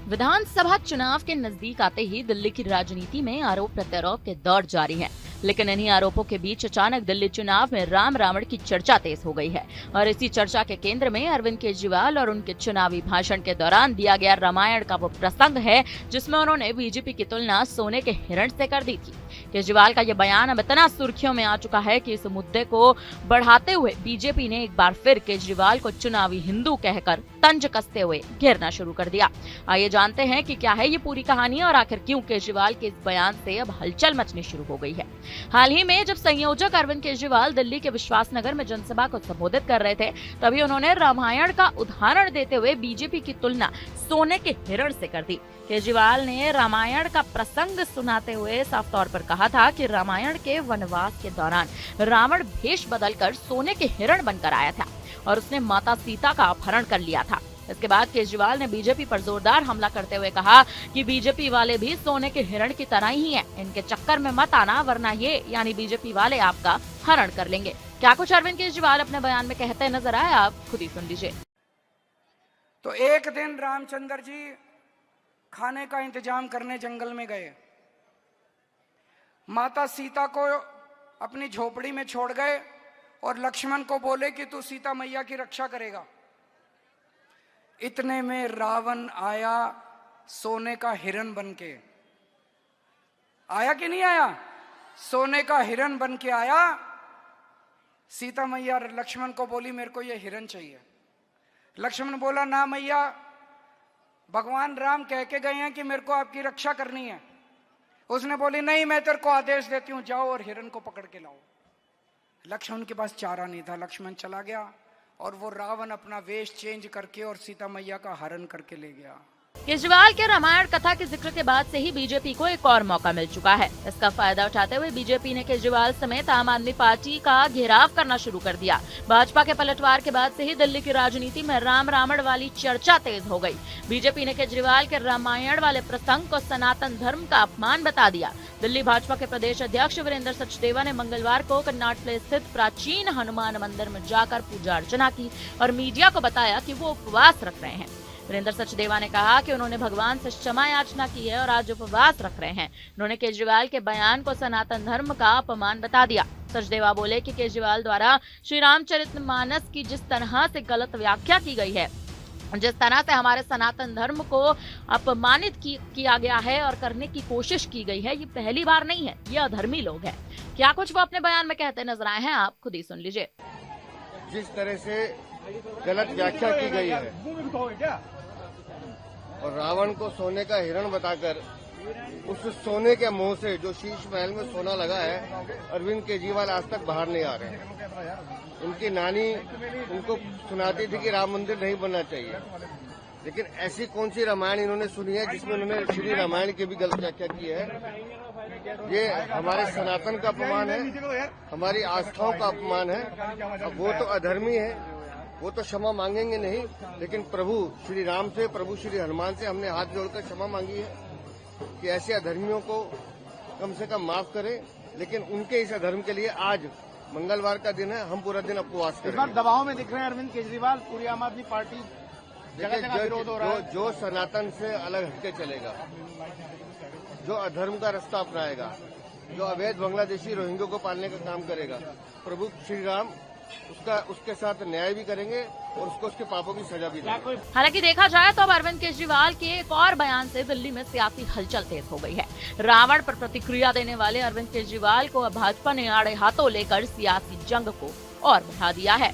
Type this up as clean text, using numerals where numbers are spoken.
विधानसभा चुनाव के नजदीक आते ही दिल्ली की राजनीति में आरोप प्रत्यारोप के दौर जारी है। लेकिन इन्हीं आरोपों के बीच अचानक दिल्ली चुनाव में राम रावण की चर्चा तेज हो गई है और इसी चर्चा के केंद्र में अरविंद केजरीवाल और उनके चुनावी भाषण के दौरान दिया गया रामायण का वो प्रसंग है जिसमें उन्होंने बीजेपी की तुलना सोने के हिरण से कर दी थी। केजरीवाल का यह बयान अब इतना सुर्खियों में आ चुका है कि इस मुद्दे को बढ़ाते हुए बीजेपी ने एक बार फिर केजरीवाल को चुनावी हिंदू कहकर तंज कसते हुए घेरना शुरू कर दिया। आइए जानते हैं कि क्या है ये पूरी कहानी और आखिर क्यों केजरीवाल के इस बयान से अब हलचल मचनी शुरू हो गई है। हाल ही में जब संयोजक अरविंद केजरीवाल दिल्ली के विश्वासनगर में जनसभा को संबोधित कर रहे थे, तभी उन्होंने रामायण का उदाहरण देते हुए बीजेपी की तुलना सोने के हिरण से कर दी। केजरीवाल ने रामायण का प्रसंग सुनाते हुए साफ तौर पर कहा था कि रामायण के वनवास के दौरान रावण भेष बदलकर सोने के हिरण बनकर आया था और उसने माता सीता का अपहरण कर लिया था। इसके बाद केजरीवाल ने बीजेपी पर जोरदार हमला करते हुए कहा कि बीजेपी वाले भी सोने के हिरण की तरह ही हैं। इनके चक्कर में मत आना, वरना ये यानी बीजेपी वाले आपका हरण कर लेंगे। क्या कुछ अरविंद केजरीवाल अपने बयान में कहते नजर आए, आप खुद ही सुन लीजिए। तो एक दिन रामचंद्र जी खाने का इंतजाम करने जंगल में गए। माता सीता को अपनी झोपड़ी में छोड़ गए और लक्ष्मण को बोले कि तू सीता मैया की रक्षा करेगा। इतने में रावण आया सोने का हिरण बनके। आया कि नहीं आया? सोने का हिरण बनके आया। सीता मैया लक्ष्मण को बोली मेरे को ये हिरण चाहिए। लक्ष्मण बोला ना मैया, भगवान राम कह के गए हैं कि मेरे को आपकी रक्षा करनी है। उसने बोली नहीं, मैं तेरे को आदेश देती हूं, जाओ और हिरण को पकड़ के लाओ। लक्ष्मण के पास चारा नहीं था। लक्ष्मण चला गया और वो रावण अपना वेश चेंज करके और सीता मैया का हरण करके ले गया। केजरीवाल के रामायण कथा के जिक्र के बाद से ही बीजेपी को एक और मौका मिल चुका है। इसका फायदा उठाते हुए बीजेपी ने केजरीवाल समेत आम आदमी पार्टी का घेराव करना शुरू कर दिया। भाजपा के पलटवार के बाद से ही दिल्ली की राजनीति में राम रावण वाली चर्चा तेज हो गई। बीजेपी ने केजरीवाल के रामायण वाले प्रसंग को सनातन धर्म का अपमान बता दिया। दिल्ली भाजपा के प्रदेश अध्यक्ष वीरेंद्र सचदेवा ने मंगलवार को कन्नाट प्लेस स्थित प्राचीन हनुमान मंदिर में जाकर पूजा अर्चना की और मीडिया को बताया कि वो उपवास रख रहे हैं। वीरेंद्र सचदेवा ने कहा कि उन्होंने भगवान से क्षमा याचना की है और आज उपवास रख रहे हैं। उन्होंने केजरीवाल के बयान को सनातन धर्म का अपमान बता दिया। सचदेवा बोले कि केजरीवाल द्वारा श्री रामचरितमानस की जिस तरह से गलत व्याख्या की गई है, जिस तरह से हमारे सनातन धर्म को अपमानित किया गया है और करने की कोशिश की गई है, ये पहली बार नहीं है, ये अधर्मी लोग हैं। क्या कुछ वो अपने बयान में कहते नजर आए हैं, आप खुद ही सुन लीजिए। जिस तरह से गलत व्याख्या की गई है और रावण को सोने का हिरण बताकर उस सोने के मुंह से जो शीश महल में सोना लगा है, अरविंद केजरीवाल आज तक बाहर नहीं आ रहे हैं। उनकी नानी उनको सुनाती थी कि राम मंदिर नहीं बनना चाहिए, लेकिन ऐसी कौन सी रामायण इन्होंने सुनी है जिसमें उन्होंने श्री रामायण की भी गलत व्याख्या की है। ये हमारे सनातन का अपमान है, हमारी आस्थाओं का अपमान है। अब वो तो अधर्मी है, वो तो क्षमा मांगेंगे नहीं, लेकिन प्रभु श्री राम से, प्रभु श्री हनुमान से हमने हाथ जोड़कर क्षमा मांगी है कि ऐसे अधर्मियों को कम से कम माफ करें। लेकिन उनके इस अधर्म के लिए आज मंगलवार का दिन है, हम पूरा दिन उपवास करेंगे। दबाव में दिख रहे हैं अरविंद केजरीवाल, पूरी आम आदमी पार्टी जगह विरोध हो रहा है। जो सनातन से अलग हटके चलेगा, जो अधर्म का रास्ता अपनाएगा, जो अवैध बांग्लादेशी रोहिंग्यों को पालने का काम करेगा, प्रभु श्री राम उसके साथ न्याय भी करेंगे और उसको उसके पापों की सजा भी देंगे। हालांकि देखा जाए तो अब अरविंद केजरीवाल के एक और बयान से दिल्ली में सियासी हलचल तेज हो गई है। रावण पर प्रतिक्रिया देने वाले अरविंद केजरीवाल को अब भाजपा ने आड़े हाथों लेकर सियासी जंग को और बढ़ा दिया है।